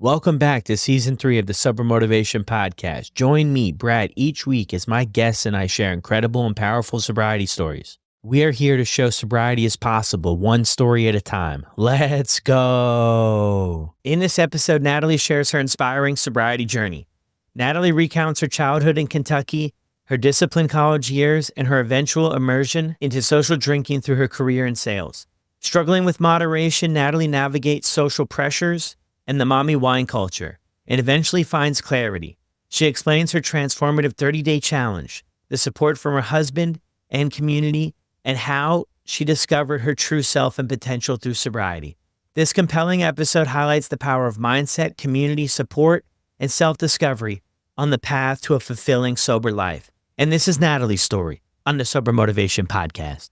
Welcome back to Season 3 of the Sober Motivation Podcast. Join me, Brad, each week as my guests and I share incredible and powerful sobriety stories. We are here to show sobriety is possible, one story at a time. Let's go! In this episode, Natalie shares her inspiring sobriety journey. Natalie recounts her childhood in Kentucky, her disciplined college years, and her eventual immersion into social drinking through her career in sales. Struggling with moderation, Natalie navigates social pressures and the mommy wine culture, and eventually finds clarity. She explains her transformative 30-day challenge, the support from her husband and community, and how she discovered her true self and potential through sobriety. This compelling episode highlights the power of mindset, community support, and self-discovery on the path to a fulfilling sober life. And this is Natalie's story on the Sober Motivation Podcast.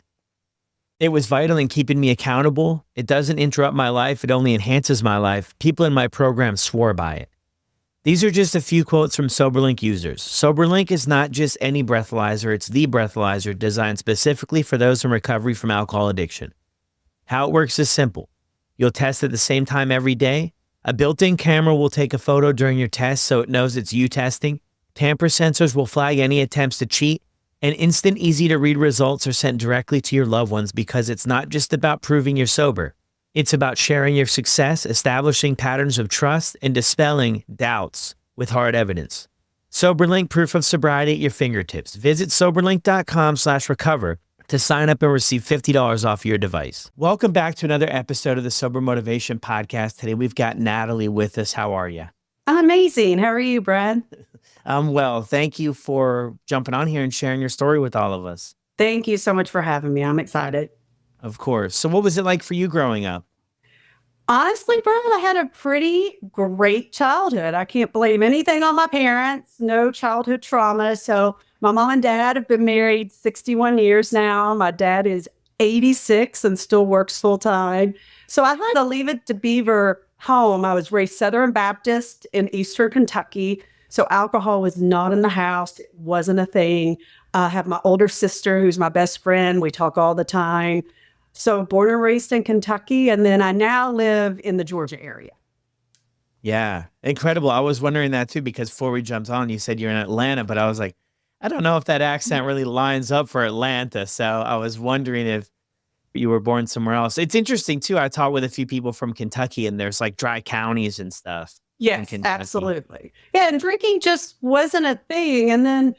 It was vital in keeping me accountable. It doesn't interrupt my life. It only enhances my life. People in my program swore by it. These are just a few quotes from SoberLink users. SoberLink is not just any breathalyzer. It's the breathalyzer designed specifically for those in recovery from alcohol addiction. How it works is simple. You'll test at the same time every day. A built-in camera will take a photo during your test so it knows it's you testing. Tamper sensors will flag any attempts to cheat. And instant, easy-to-read results are sent directly to your loved ones because it's not just about proving you're sober. It's about sharing your success, establishing patterns of trust, and dispelling doubts with hard evidence. SoberLink, proof of sobriety at your fingertips. Visit soberlink.com/recover to sign up and receive $50 off your device. Welcome back to another episode of the Sober Motivation Podcast. Today we've got Natalie with us. How are you? I'm amazing. How are you, Brad? I'm well. Thank you for jumping on here and sharing your story with all of us. Thank you so much for having me. I'm excited. Of course. So what was it like for you growing up? Honestly, Brad, I had a pretty great childhood. I can't blame anything on my parents. No childhood trauma. So my mom and dad have been married 61 years now. My dad is 86 and still works full time. So I had to leave it to Beaver home. I was raised Southern Baptist in Eastern Kentucky. So alcohol was not in the house. It wasn't a thing. I have my older sister who's my best friend. We talk all the time. So born and raised in Kentucky, and then I now live in the Georgia area. Yeah, incredible. I was wondering that too, because before we jumped on, you said you're in Atlanta, but I was like, I don't know if that accent really lines up for Atlanta. So I was wondering if you were born somewhere else. It's interesting too. I talked with a few people from Kentucky, and there's like dry counties and stuff. Yes, absolutely. Yeah, and drinking just wasn't a thing. And then,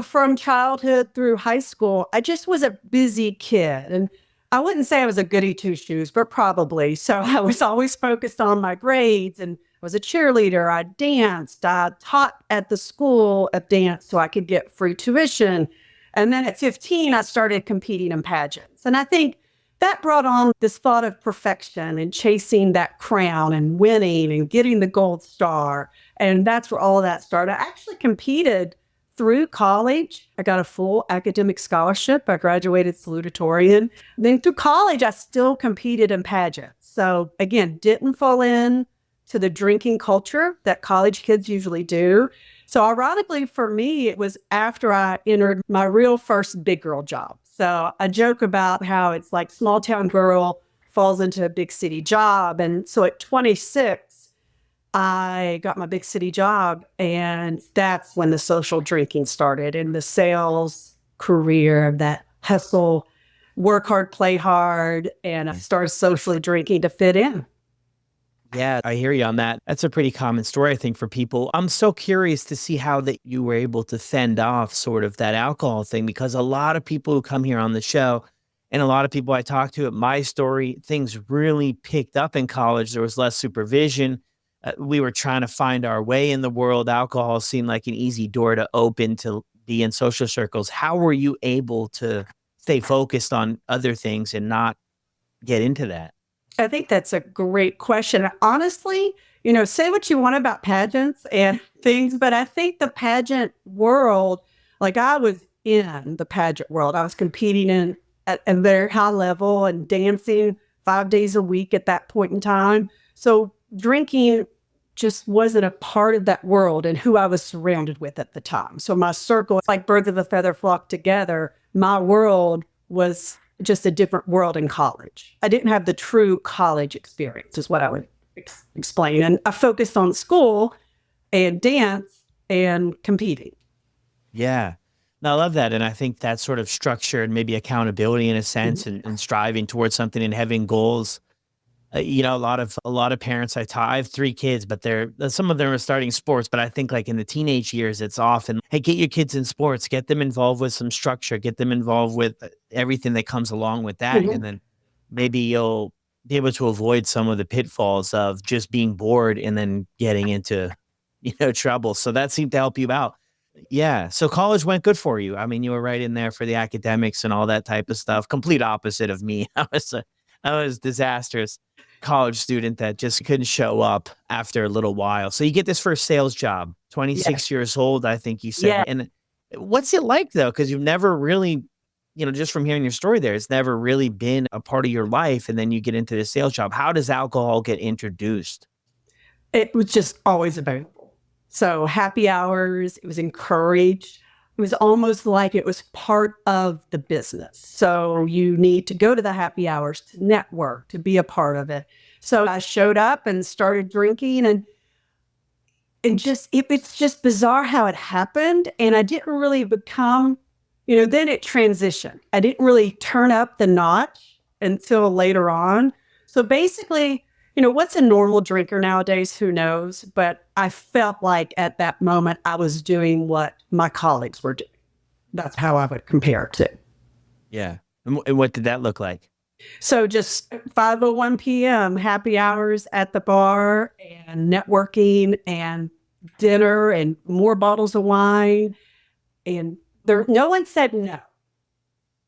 from childhood through high school, I just was a busy kid. And I wouldn't say I was a goody two-shoes, but probably. So I was always focused on my grades and was a cheerleader. I danced. I taught at the school of dance so I could get free tuition. And then at 15, I started competing in pageants. And I think that brought on this thought of perfection and chasing that crown and winning and getting the gold star. And that's where all of that started. I actually competed through college. I got a full academic scholarship. I graduated salutatorian. Then through college, I still competed in pageants. So again, didn't fall in to the drinking culture that college kids usually do. So ironically for me, it was after I entered my real first big girl job. So I joke about how it's like small town girl falls into a big city job. And so at 26, I got my big city job. And that's when the social drinking started in the sales career, that hustle, work hard, play hard. And I started socially drinking to fit in. Yeah, I hear you on that. That's a pretty common story, I think, for people. I'm so curious to see how that you were able to fend off sort of that alcohol thing, because a lot of people who come here on the show and a lot of people I talk to at my story, things really picked up in college. There was less supervision. We were trying to find our way in the world. Alcohol seemed like an easy door to open to be in social circles. How were you able to stay focused on other things and not get into that? I think that's a great question. Honestly, say what you want about pageants and things, but I think the pageant world, like I was in the pageant world. I was competing at a very high level and dancing 5 days a week at that point in time. So drinking just wasn't a part of that world and who I was surrounded with at the time. So my circle, like birds of a feather flock together, my world was just a different world in college. I didn't have the true college experience is what I would explain. And I focused on school and dance and competing. Yeah. No, I love that. And I think that sort of structure and maybe accountability in a sense and striving towards something and having goals. A lot of parents I have 3 kids, but some of them are starting sports. But I think like in the teenage years, it's often, hey, get your kids in sports, get them involved with some structure, get them involved with everything that comes along with that. And then maybe you'll be able to avoid some of the pitfalls of just being bored and then getting into, trouble. So that seemed to help you out. Yeah. So college went good for you. I mean, you were right in there for the academics and all that type of stuff. Complete opposite of me. I was disastrous college student that just couldn't show up after a little while. So you get this first sales job, 26 years old, I think you said. Yeah. And what's it like though? Because you've never really, just from hearing your story there, it's never really been a part of your life. And then you get into the sales job. How does alcohol get introduced? It was just always available. So happy hours, it was encouraged. It was almost like it was part of the business. So you need to go to the happy hours to network, to be a part of it. So I showed up and started drinking and it's just bizarre how it happened. And I didn't really become, then it transitioned. I didn't really turn up the notch until later on. So basically, what's a normal drinker nowadays? Who knows? But I felt like at that moment, I was doing what my colleagues were doing. That's how I would compare it to. Yeah. And what did that look like? So just 5:01 p.m., happy hours at the bar and networking and dinner and more bottles of wine. And no one said no.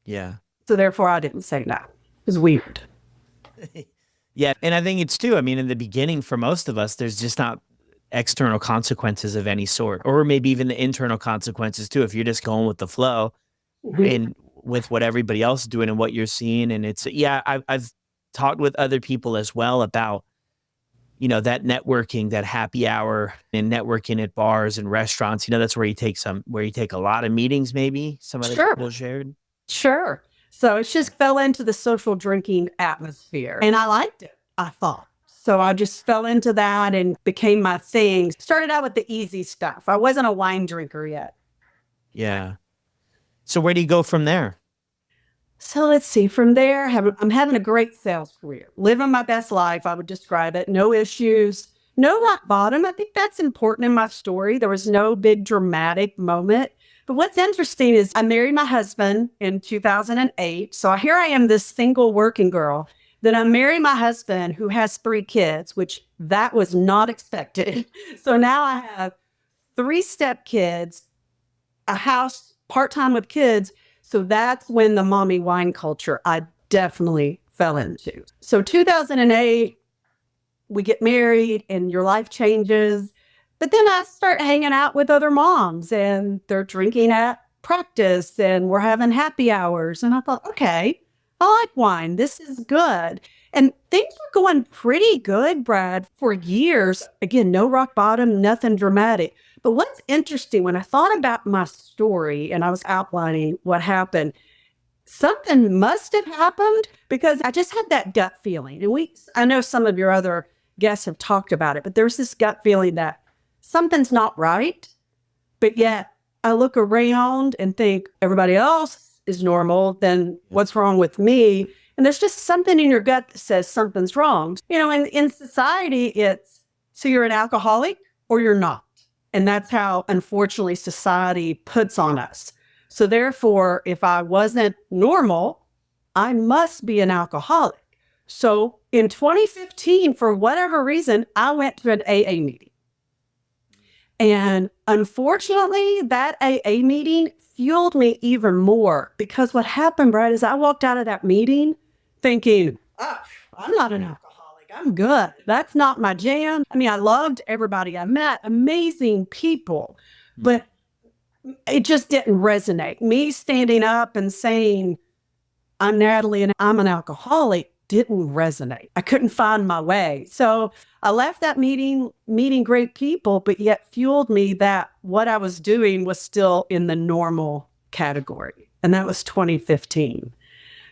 Yeah. So therefore, I didn't say no. It was weird. Yeah. And I think it's too, I mean, in the beginning, for most of us, there's just not external consequences of any sort, or maybe even the internal consequences too. If you're just going with the flow and with what everybody else is doing and what you're seeing. And I've talked with other people as well about, that networking, that happy hour and networking at bars and restaurants, that's where you take a lot of meetings, maybe some other people shared. Sure. So it just fell into the social drinking atmosphere and I liked it, I thought. So I just fell into that and became my thing. Started out with the easy stuff. I wasn't a wine drinker yet. Yeah. So where do you go from there? So let's see. From there, I'm having a great sales career. Living my best life, I would describe it. No issues, no rock bottom. I think that's important in my story. There was no big dramatic moment. But what's interesting is I married my husband in 2008. So here I am, this single working girl. Then I married my husband who has 3 kids, which that was not expected. So now I have 3 stepkids, a house part-time with kids. So that's when the mommy wine culture I definitely fell into. So 2008, we get married and your life changes. But then I start hanging out with other moms and they're drinking at practice and we're having happy hours. And I thought, okay, I like wine. This is good. And things were going pretty good, Brad, for years. Again, no rock bottom, nothing dramatic. But what's interesting, when I thought about my story and I was outlining what happened, something must have happened because I just had that gut feeling. And I know some of your other guests have talked about it, but there's this gut feeling that something's not right. But yet I look around and think everybody else is normal. Then what's wrong with me? And there's just something in your gut that says something's wrong. In society, it's so you're an alcoholic or you're not. And that's how, unfortunately, society puts on us. So therefore, if I wasn't normal, I must be an alcoholic. So in 2015, for whatever reason, I went to an AA meeting. And unfortunately, that AA meeting fueled me even more because what happened, Brad, is I walked out of that meeting thinking, oh, I'm not an alcoholic. I'm good. That's not my jam. I mean, I loved everybody I met, amazing people, but it just didn't resonate. Me standing up and saying, I'm Natalie and I'm an alcoholic didn't resonate. I couldn't find my way. So I left that meeting, meeting great people, but yet fueled me that what I was doing was still in the normal category. And that was 2015.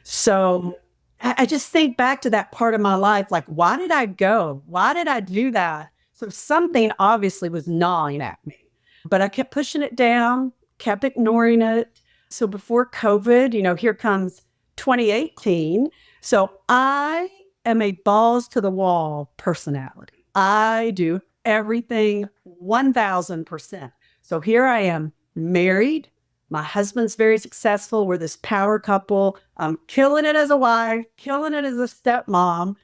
So I just think back to that part of my life. Like, why did I go? Why did I do that? So something obviously was gnawing at me, but I kept pushing it down, kept ignoring it. So before COVID, here comes 2018. So I am a balls to the wall personality. I do everything 1000%. So here I am, married. My husband's very successful. We're this power couple. I'm killing it as a wife, killing it as a stepmom,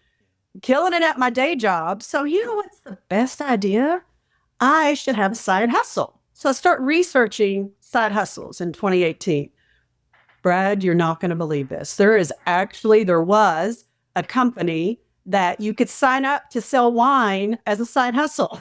killing it at my day job. So, what's the best idea? I should have a side hustle. So I start researching side hustles in 2018. Brad, you're not going to believe this. There was a company that you could sign up to sell wine as a side hustle.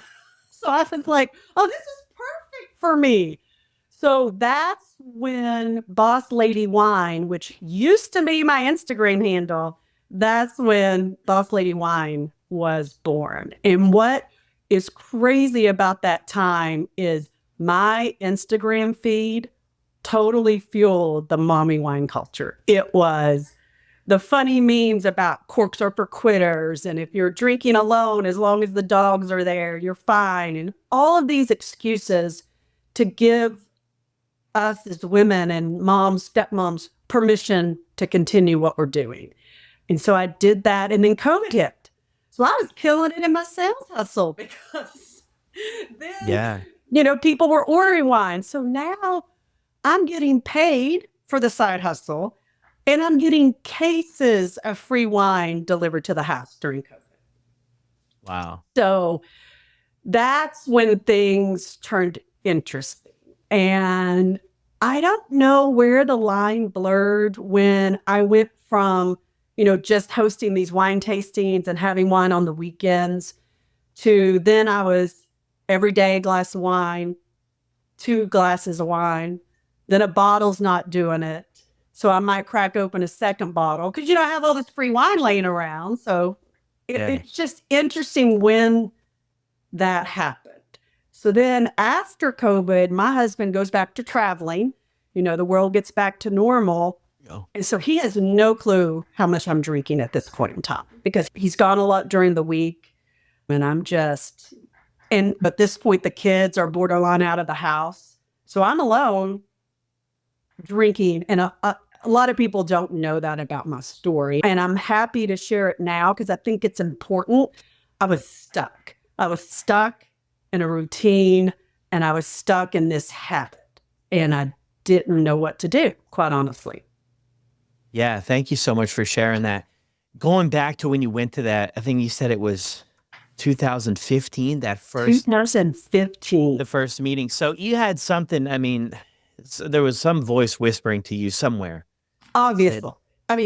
So I was like, oh, this is perfect for me. So that's when Boss Lady Wine, which used to be my Instagram handle, that's when Boss Lady Wine was born. And what is crazy about that time is my Instagram feed totally fueled the mommy wine culture. It was the funny memes about corks are for quitters. And if you're drinking alone, as long as the dogs are there, you're fine. And all of these excuses to give us as women and moms, stepmoms, permission to continue what we're doing. And so I did that. And then COVID hit. So I was killing it in my sales hustle because then, people were ordering wine. So now I'm getting paid for the side hustle and I'm getting cases of free wine delivered to the house during COVID. Wow. So that's when things turned interesting. And I don't know where the line blurred when I went from, just hosting these wine tastings and having wine on the weekends to then I was every day a glass of wine, 2 glasses of wine, then a bottle's not doing it. So I might crack open a second bottle because, I have all this free wine laying around. So it's just interesting when that happened. So then after COVID, my husband goes back to traveling. The world gets back to normal. Oh. And so he has no clue how much I'm drinking at this point in time because he's gone a lot during the week. And but at this point, the kids are borderline out of the house. So I'm alone drinking. And a lot of people don't know that about my story. And I'm happy to share it now because I think it's important. I was stuck in a routine and I was stuck in this habit and I didn't know what to do, quite honestly. Yeah. Thank you so much for sharing that. Going back to when you went to that, I think you said it was 2015, the first meeting. So you had something, there was some voice whispering to you somewhere. Obviously. But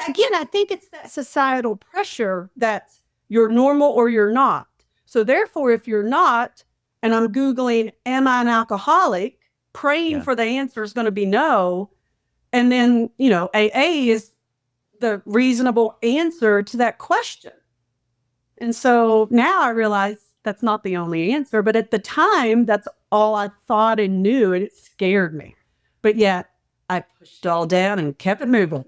again, I think it's that societal pressure that you're normal or you're not. So therefore, if you're not, and I'm Googling, am I an alcoholic? Praying for the answer is going to be no. And then, AA is the reasonable answer to that question. And so now I realize that's not the only answer. But at the time, that's all I thought and knew. And it scared me. But yet I pushed it all down and kept it moving.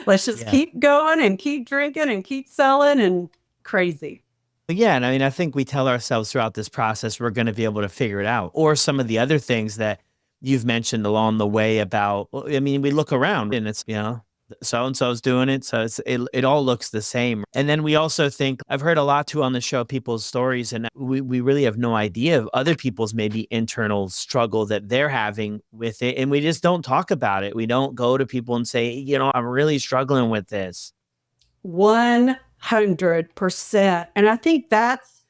Let's just keep going and keep drinking and keep selling and crazy. Yeah. And I think we tell ourselves throughout this process, we're going to be able to figure it out. Or some of the other things that you've mentioned along the way about, we look around and it's, so-and-so's doing it. So it all looks the same. And then we also think, I've heard a lot too on the show, people's stories, and we really have no idea of other people's maybe internal struggle that they're having with it. And we just don't talk about it. We don't go to people and say, I'm really struggling with this. 100%. And I think that's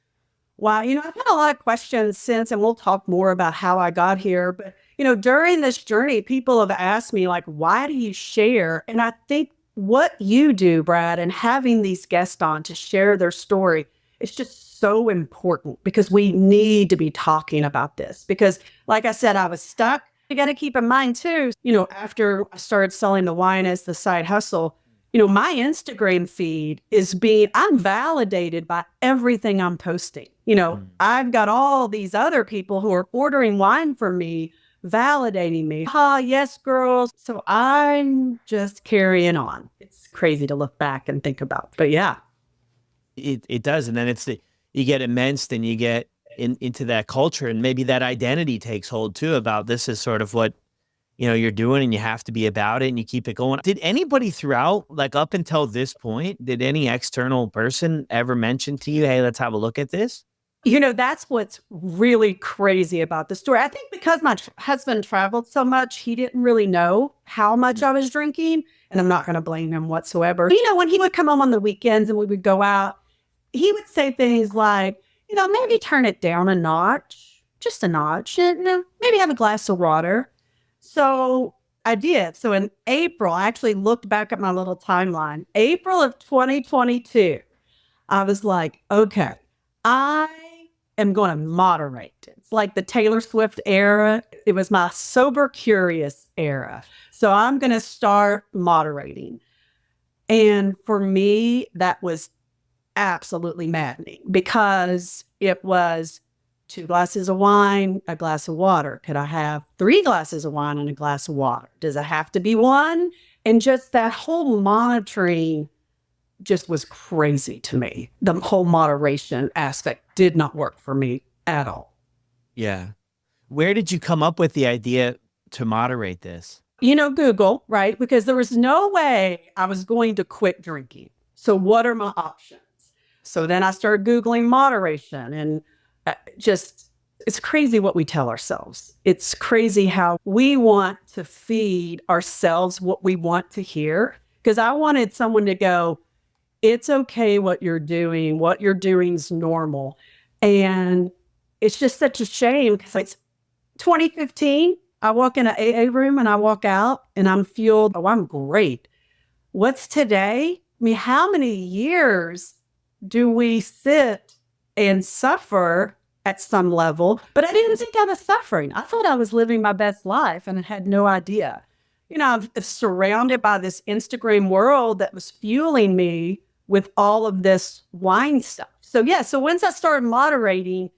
why, I've had a lot of questions since, and we'll talk more about how I got here. But, during this journey, people have asked me, like, why do you share? And I think what you do, Brad, and having these guests on to share their story, it's just so important because we need to be talking about this. Because, like I said, I was stuck. You got to keep in mind, too, after I started selling the wine as the side hustle, my Instagram feed I'm validated by everything I'm posting. I've got all these other people who are ordering wine from me, validating me. Yes, girls. So I'm just carrying on. It's crazy to look back and think about. But yeah. It does. And then you get immersed and you get into that culture, and maybe that identity takes hold too, about this is sort of what, you're doing, and you have to be about it, and you keep it going. Did anybody throughout, like up until this point, did any external person ever mention to you, hey, let's have a look at this? That's what's really crazy about the story. I think because my husband traveled so much, he didn't really know how much I was drinking. And I'm not going to blame him whatsoever. When he would come home on the weekends and we would go out, he would say things like, maybe turn it down a notch, just a notch, and maybe have a glass of water. So I did. So in April, I actually looked back at my little timeline. April of 2022, I was like, okay, I am going to moderate. It's like the Taylor Swift era. It was my sober curious era. So I'm going to start moderating. And for me, that was absolutely maddening, because it was 2 glasses of wine, a glass of water. Could I have 3 glasses of wine and a glass of water? Does it have to be one? And just that whole monitoring just was crazy to me. The whole moderation aspect did not work for me at all. Yeah. Where did you come up with the idea to moderate this? Google, right? Because there was no way I was going to quit drinking. So what are my options? So then I started Googling moderation, and it's crazy what we tell ourselves. It's crazy how we want to feed ourselves what we want to hear. Because I wanted someone to go, it's okay what you're doing's normal. And it's just such a shame, because it's 2015. I walk in an AA room and I walk out and I'm fueled. Oh, I'm great. What's today? I mean, how many years do we sit and suffer at some level? But I didn't think I was suffering. I thought I was living my best life and I had no idea. I'm surrounded by this Instagram world that was fueling me with all of this wine stuff. So once I started moderating,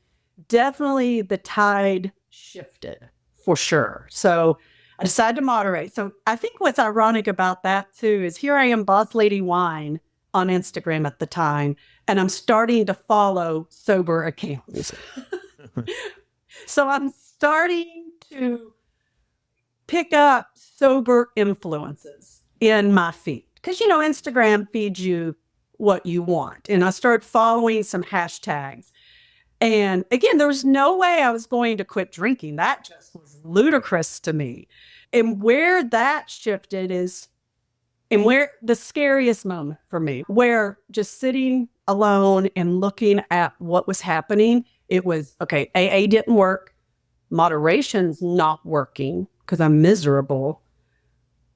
definitely the tide shifted for sure. So I decided to moderate. So I think what's ironic about that too is here I am, Boss Lady Wine, on Instagram at the time, and I'm starting to follow sober accounts. So I'm starting to pick up sober influences in my feed, because Instagram feeds you what you want. And I started following some hashtags. And again, there was no way I was going to quit drinking. That just was ludicrous to me. And where that shifted is, and where the scariest moment for me, where just sitting alone and looking at what was happening, it was, okay, AA didn't work. Moderation's not working because I'm miserable.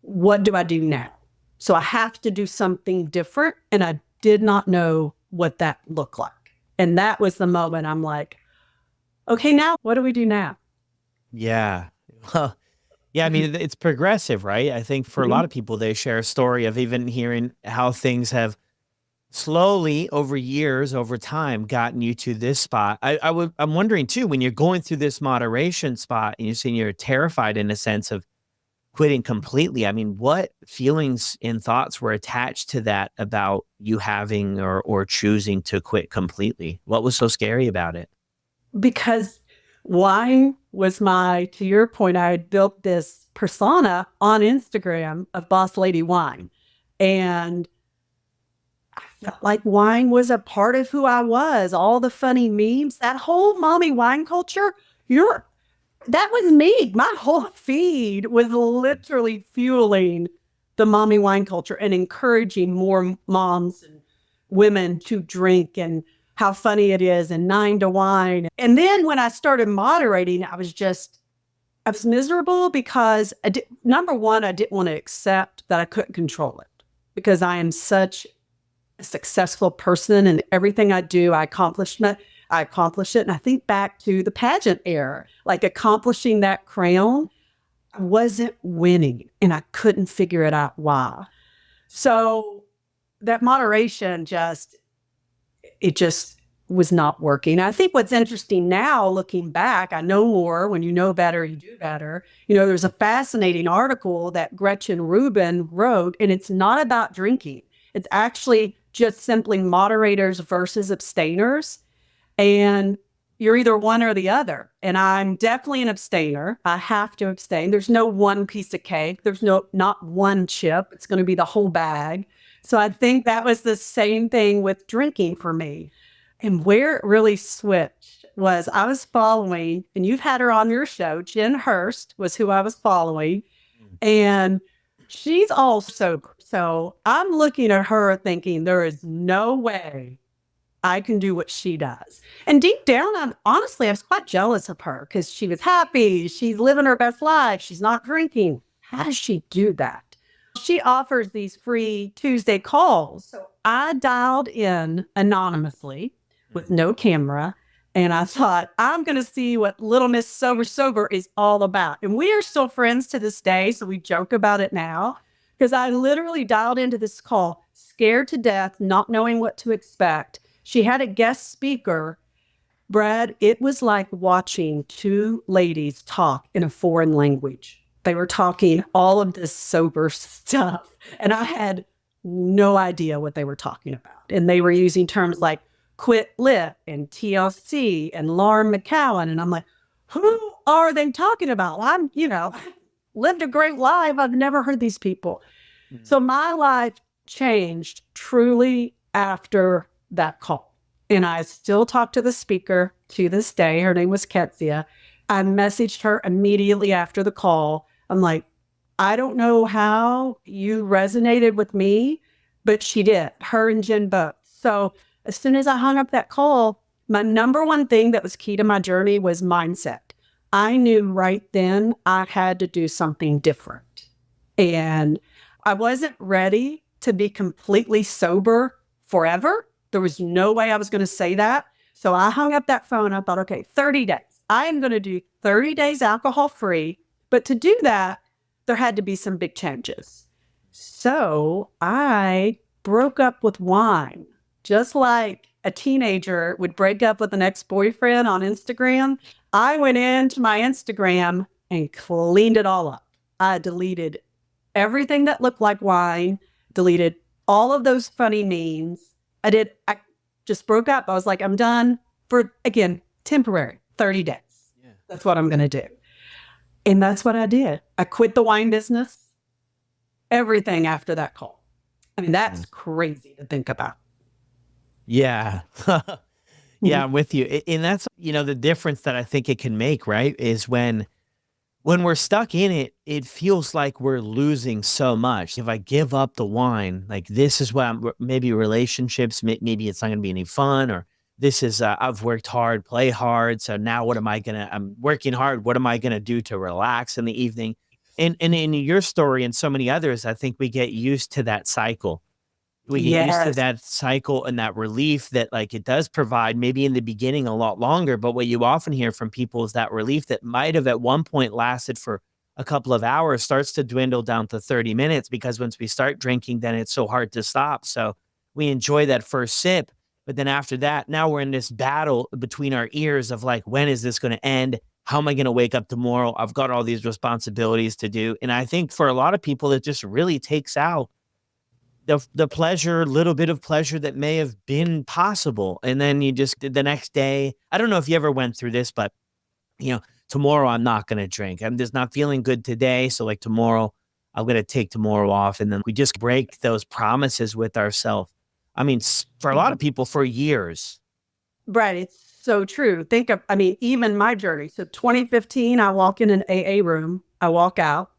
What do I do now? So I have to do something different. And I did not know what that looked like. And that was the moment I'm like, okay, now what do we do now? Yeah. Well, yeah, I mean, it's progressive, right? I think for a lot of people, they share a story of even hearing how things have slowly over years, over time, gotten you to this spot. I'm wondering too, when you're going through this moderation spot and you're saying you're terrified in a sense of quitting completely. I mean, what feelings and thoughts were attached to that about you having or choosing to quit completely? What was so scary about it? Because wine was to your point, I had built this persona on Instagram of Boss Lady Wine. And I felt like wine was a part of who I was. All the funny memes, that whole mommy wine culture, that was me. My whole feed was literally fueling the mommy wine culture and encouraging more moms and women to drink, and how funny it is, and 9 to wine. And then when I started moderating, I was miserable because number one, I didn't want to accept that I couldn't control it, because I am such a successful person, and everything I do, I accomplish it. And I think back to the pageant era, like accomplishing that crown, I wasn't winning and I couldn't figure it out why. So that moderation was not working. I think what's interesting now, looking back, I know more. When you know better, you do better. There's a fascinating article that Gretchen Rubin wrote, and it's not about drinking. It's actually just simply moderators versus abstainers. And you're either one or the other. And I'm definitely an abstainer. I have to abstain. There's no one piece of cake. There's not one chip. It's going to be the whole bag. So I think that was the same thing with drinking for me. And where it really switched was I was following, and you've had her on your show, Jen Hurst was who I was following. And she's all sober. So I'm looking at her thinking there is no way I can do what she does. And deep down, honestly, I was quite jealous of her because she was happy. She's living her best life. She's not drinking. How does she do that? She offers these free Tuesday calls. So I dialed in anonymously with no camera. And I thought, I'm going to see what Little Miss Sober is all about. And we are still friends to this day. So we joke about it now because I literally dialed into this call, scared to death, not knowing what to expect. She had a guest speaker. Brad, it was like watching two ladies talk in a foreign language. They were talking all of this sober stuff, and I had no idea what they were talking about. And they were using terms like quit lit and TLC and Lauren McCowan. And I'm like, who are they talking about? I'm, lived a great life. I've never heard these people. Mm-hmm. So my life changed truly after that call. And I still talk to the speaker to this day. Her name was Ketsia. I messaged her immediately after the call. I'm like, I don't know how you resonated with me, but she did, her and Jen both. So as soon as I hung up that call, my number one thing that was key to my journey was mindset. I knew right then I had to do something different. And I wasn't ready to be completely sober forever. There was no way I was going to say that. So I hung up that phone. I thought, okay, 30 days. I am going to do 30 days alcohol free. But to do that, there had to be some big changes. So I broke up with wine, just like a teenager would break up with an ex-boyfriend on Instagram. I went into my Instagram and cleaned it all up. I deleted everything that looked like wine, deleted all of those funny memes. I just broke up. I was like, I'm done for, again, temporary, 30 days. Yeah. That's what I'm going to do. And that's what I did. I quit the wine business, everything after that call. I mean, that's crazy to think about. Yeah. Yeah, I'm with you. And that's, the difference that I think it can make, right? Is when we're stuck in it, it feels like we're losing so much. If I give up the wine, like this is what maybe relationships, maybe it's not going to be any fun, or this is, I've worked hard, play hard. So now I'm working hard. What am I going to do to relax in the evening? And in your story and so many others, I think we get used to that cycle. We get used to that cycle and that relief that like it does provide maybe in the beginning a lot longer. But what you often hear from people is that relief that might have at one point lasted for a couple of hours starts to dwindle down to 30 minutes because once we start drinking, then it's so hard to stop. So we enjoy that first sip. But then after that, now we're in this battle between our ears of like, when is this going to end? How am I going to wake up tomorrow? I've got all these responsibilities to do. And I think for a lot of people, it just really takes out the pleasure, little bit of pleasure that may have been possible. And then you just, the next day, I don't know if you ever went through this, but tomorrow I'm not going to drink. I'm just not feeling good today. So like tomorrow, I'm going to take tomorrow off. And then we just break those promises with ourselves. I mean, for a lot of people for years. Brad, it's so true. Even my journey. So 2015, I walk in an AA room, I walk out.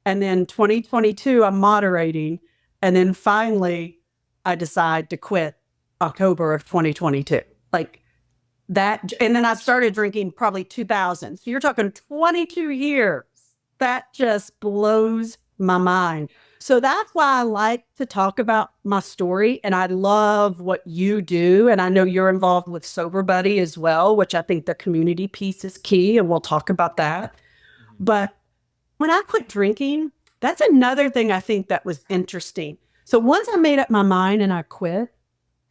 And then 2022, I'm moderating. And then finally, I decide to quit October of 2022. Like that. And then I started drinking probably 2000. So you're talking 22 years. That just blows my mind. So that's why I like to talk about my story. And I love what you do. And I know you're involved with Sober Buddy as well, which I think the community piece is key. And we'll talk about that. But when I quit drinking, that's another thing I think that was interesting. So once I made up my mind and I quit,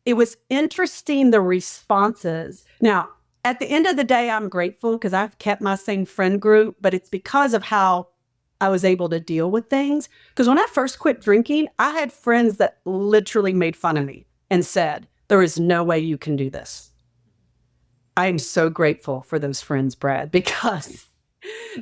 it was interesting, the responses. Now, at the end of the day, I'm grateful because I've kept my same friend group, but it's because of how I was able to deal with things. Because when I first quit drinking, I had friends that literally made fun of me and said, there is no way you can do this. I am so grateful for those friends, Brad, because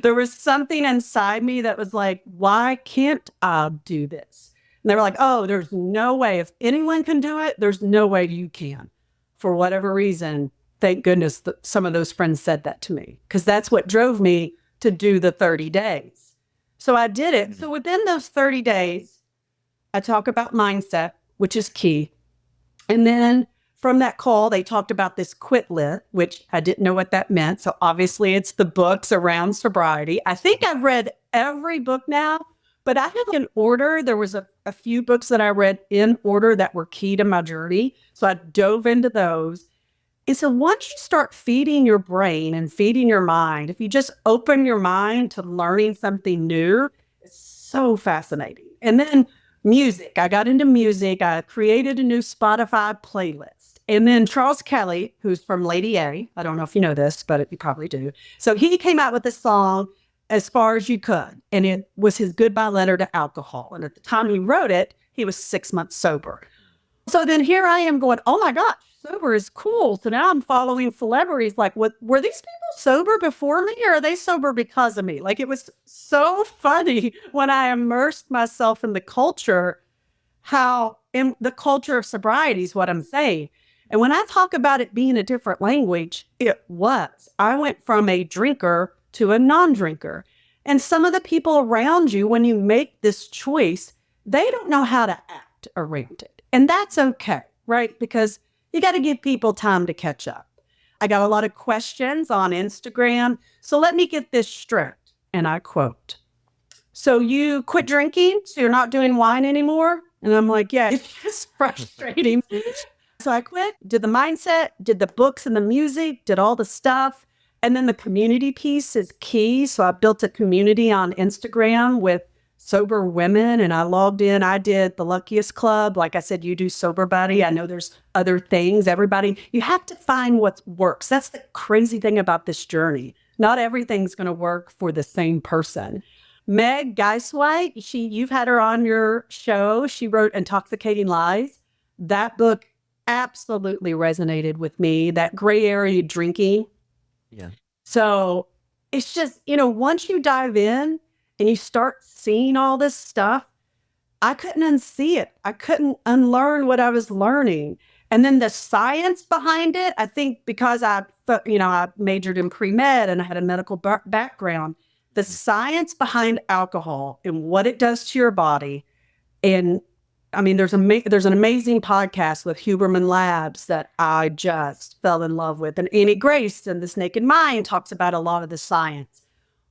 there was something inside me that was like, why can't I do this? And they were like, oh, there's no way. If anyone can do it, there's no way you can. For whatever reason, thank goodness that some of those friends said that to me, because that's what drove me to do the 30 days. So I did it. So within those 30 days, I talk about mindset, which is key. And then from that call, they talked about this quit lit, which I didn't know what that meant. So obviously it's the books around sobriety. I think I've read every book now, but I had in order. There was a few books that I read in order that were key to my journey. So I dove into those. And so once you start feeding your brain and feeding your mind, if you just open your mind to learning something new, it's so fascinating. And then music. I got into music. I created a new Spotify playlist. And then Charles Kelly, who's from Lady A, I don't know if you know this, but you probably do. So he came out with this song, As Far As You Could. And it was his goodbye letter to alcohol. And at the time he wrote it, he was 6 months sober. So then here I am going, oh my gosh, sober is cool. So now I'm following celebrities like, what, were these people sober before me or are they sober because of me? Like, it was so funny when I immersed myself in the culture, how in the culture of sobriety is what I'm saying. And when I talk about it being a different language, it was. I went from a drinker to a non-drinker. And some of the people around you, when you make this choice, they don't know how to act around it. And that's okay, right? Because you got to give people time to catch up. I got a lot of questions on Instagram. So let me get this straight. And I quote, so you quit drinking? So you're not doing wine anymore? And I'm like, yeah, it's just frustrating. So I quit, did the mindset, did the books and the music, did all the stuff. And then the community piece is key. So I built a community on Instagram with sober women, and I logged in. I did the Luckiest Club. Like I said, you do Sober Buddy. I know there's other things. Everybody, you have to find what works. That's the crazy thing about this journey. Not everything's going to work for the same person. Meg Geiswhite, you've had her on your show. She wrote Intoxicating Lies. That book absolutely resonated with me. That gray area drinking. Yeah. So it's just, once you dive in and you start seeing all this stuff, I couldn't unsee it. I couldn't unlearn what I was learning. And then the science behind it, I think because I majored in pre-med and I had a medical background, the science behind alcohol and what it does to your body. And I mean, there's an amazing podcast with Huberman Labs that I just fell in love with. And Annie Grace and This Naked Mind talks about a lot of the science.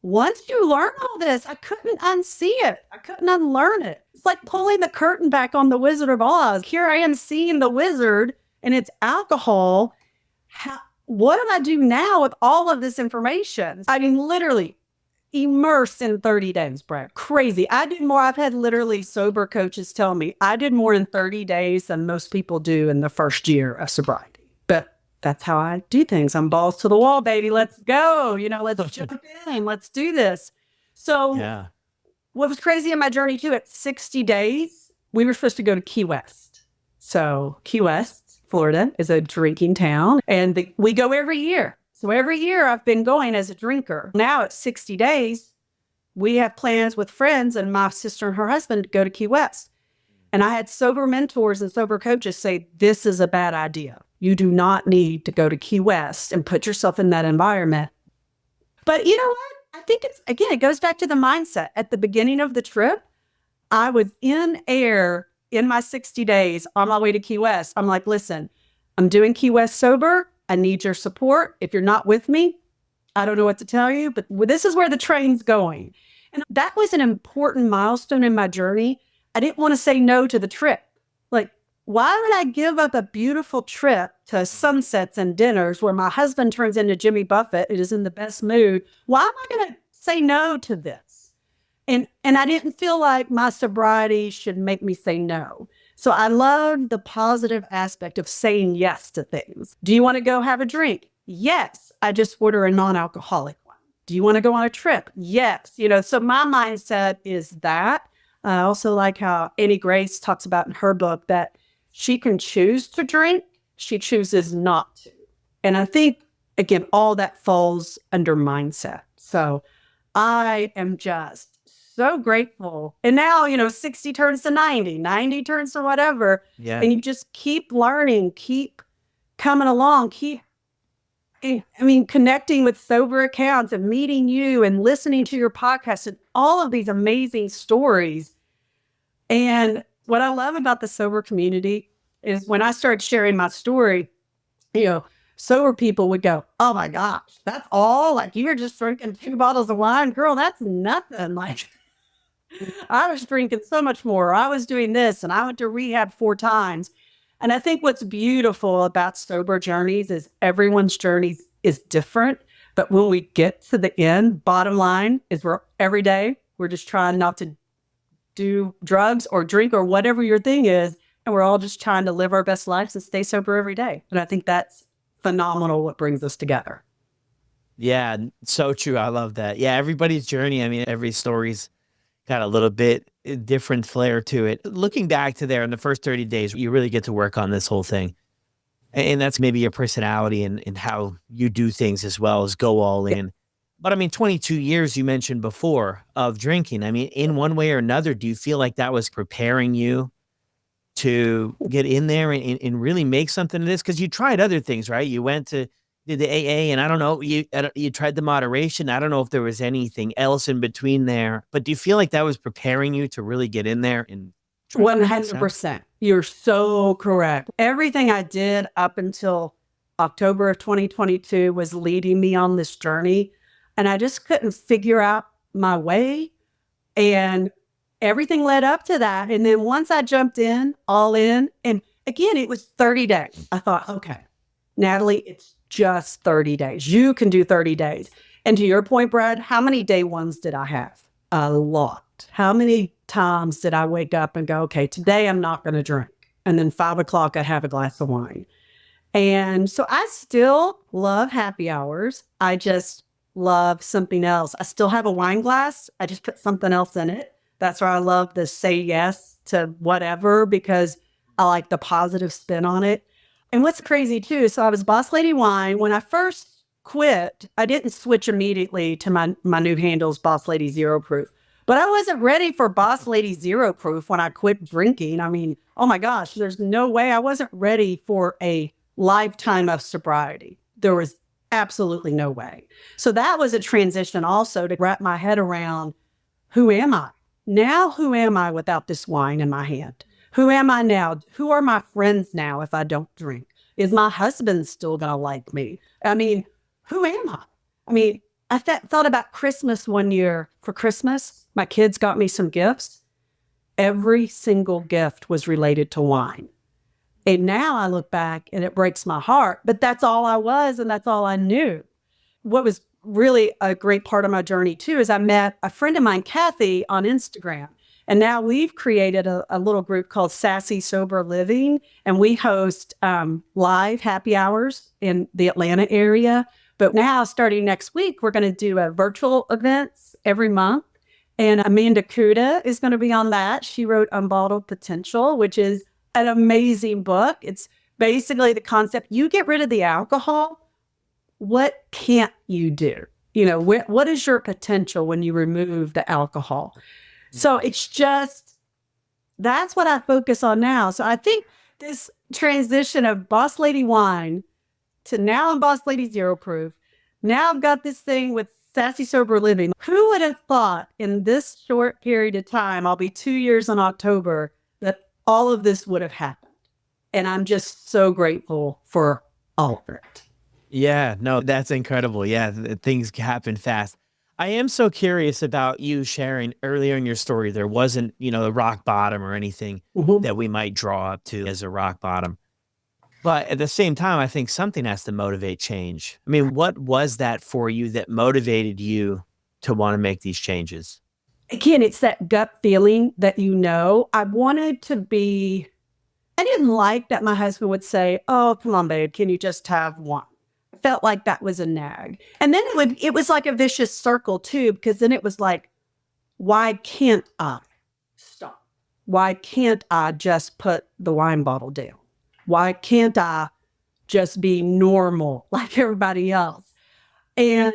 Once you learn all this, I couldn't unsee it. I couldn't unlearn it. It's like pulling the curtain back on the Wizard of Oz. Here I am seeing the wizard and it's alcohol. What do I do now with all of this information? I mean, literally immersed in 30 days, Brad. Crazy. I did more. I've had literally sober coaches tell me I did more in 30 days than most people do in the first year of sobriety. But that's how I do things. I'm balls to the wall, baby. Let's go. Let's jump in. Let's do this. So what was crazy in my journey too, at 60 days, we were supposed to go to Key West. So Key West, Florida is a drinking town and we go every year. So every year I've been going as a drinker. Now at 60 days, we have plans with friends and my sister and her husband to go to Key West. And I had sober mentors and sober coaches say, this is a bad idea. You do not need to go to Key West and put yourself in that environment. But you know what? I think it goes back to the mindset. At the beginning of the trip, I was in air in my 60 days on my way to Key West. I'm like, listen, I'm doing Key West sober. I need your support. If you're not with me, I don't know what to tell you, but this is where the train's going. And that was an important milestone in my journey. I didn't want to say no to the trip. Like, why would I give up a beautiful trip to sunsets and dinners where my husband turns into Jimmy Buffett? It is in the best mood. Why am I going to say no to this? And I didn't feel like my sobriety should make me say no. So I love the positive aspect of saying yes to things. Do you want to go have a drink? Yes. I just order a non-alcoholic one. Do you want to go on a trip? Yes. So my mindset is that. I also like how Annie Grace talks about in her book that she can choose to drink, she chooses not to. And I think, again, all that falls under mindset. So I am just so grateful. And now, 60 turns to 90, 90 turns to whatever. Yeah. And you just keep learning, keep coming along, connecting with sober accounts and meeting you and listening to your podcast and all of these amazing stories. And what I love about the sober community is when I started sharing my story, sober people would go, "Oh my gosh, that's all? Like you were just drinking 2 bottles of wine? Girl, that's nothing. Like I was drinking so much more. I was doing this and I went to rehab 4 times." And I think what's beautiful about sober journeys is everyone's journey is different. But when we get to the end, bottom line is every day, we're just trying not to do drugs or drink or whatever your thing is. And we're all just trying to live our best lives and stay sober every day. And I think that's phenomenal what brings us together. Yeah, so true. I love that. Yeah, everybody's journey. I mean, every story's got a little bit different flair to it. Looking back to there in the first 30 days, you really get to work on this whole thing. And that's maybe your personality and how you do things as well as go all in. But I mean, 22 years you mentioned before of drinking. I mean, in one way or another, do you feel like that was preparing you to get in there and really make something of this? Because you tried other things, right? You did the AA, and I don't know, you tried the moderation. I don't know if there was anything else in between there, but do you feel like that was preparing you to really get in there and 100%. You're so correct. Everything I did up until October of 2022 was leading me on this journey. And I just couldn't figure out my way. And everything led up to that. And then once I jumped in, all in, and again, it was 30 days. I thought, okay, Natalie, it's just 30 days. You can do 30 days. And to your point, Brad, how many day ones did I have? A lot. How many times did I wake up and go, okay, today I'm not going to drink. And then 5 o'clock, I'd have a glass of wine. And so I still love happy hours. I just love something else. I still have a wine glass. I just put something else in it. That's why I love the say yes to whatever, because I like the positive spin on it. And what's crazy too, so I was Boss Lady Wine. When I first quit, I didn't switch immediately to my new handles, Boss Lady Zero Proof. But I wasn't ready for Boss Lady Zero Proof when I quit drinking. I mean, oh my gosh, there's no way. I wasn't ready for a lifetime of sobriety. There was absolutely no way. So that was a transition also to wrap my head around, who am I? Now, who am I without this wine in my hand? Who am I now? Who are my friends now if I don't drink? Is my husband still going to like me? I mean, who am I? I mean, I thought about Christmas one year. For Christmas, my kids got me some gifts. Every single gift was related to wine. And now I look back and it breaks my heart, but that's all I was and that's all I knew. What was really a great part of my journey too is I met a friend of mine, Kathy, on Instagram. And now we've created a little group called Sassy Sober Living, and we host live happy hours in the Atlanta area. But now, starting next week, we're going to do virtual events every month. And Amanda Kuda is going to be on that. She wrote Unbottled Potential, which is an amazing book. It's basically the concept, you get rid of the alcohol, what can't you do? What is your potential when you remove the alcohol? So it's just, that's what I focus on now. So I think this transition of Boss Lady Wine to now I'm Boss Lady Zero Proof. Now I've got this thing with Sassy Sober Living. Who would have thought in this short period of time, I'll be 2 years in October, that all of this would have happened? And I'm just so grateful for all of it. Yeah, no, that's incredible. Yeah, things happen fast. I am so curious about you sharing earlier in your story. There wasn't, a rock bottom or anything that we might draw up to as a rock bottom. But at the same time, I think something has to motivate change. I mean, what was that for you that motivated you to want to make these changes? Again, it's that gut feeling that I wanted to be I didn't like that my husband would say, "Oh, come on, babe, can you just have one?" I felt like that was a nag. And then it was like a vicious circle too, because then it was like, why can't I stop? Why can't I just put the wine bottle down? Why can't I just be normal like everybody else? And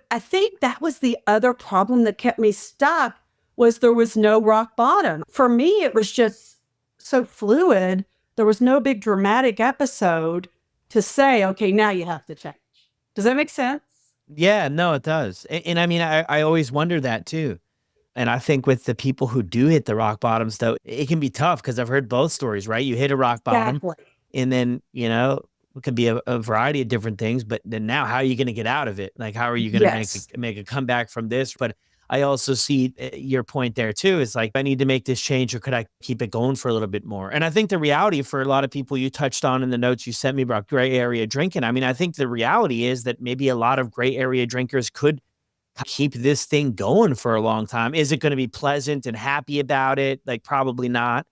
I think that was the other problem that kept me stuck, was there was no rock bottom. For me, it was just so fluid. There was no big dramatic episode to say, okay, now you have to change. Does that make sense? Yeah, no, it does. And I mean, I always wonder that too. And I think with the people who do hit the rock bottoms, though, it can be tough because I've heard both stories, right? You hit a rock bottom Exactly. and then, it could be a variety of different things, but then now how are you going to get out of it? Like, how are you going to Yes. make a comeback from this? But I also see your point there too. It's like, I need to make this change or could I keep it going for a little bit more? And I think the reality for a lot of people you touched on in the notes you sent me about gray area drinking. I mean, I think the reality is that maybe a lot of gray area drinkers could keep this thing going for a long time. Is it going to be pleasant and happy about it? Like, probably not.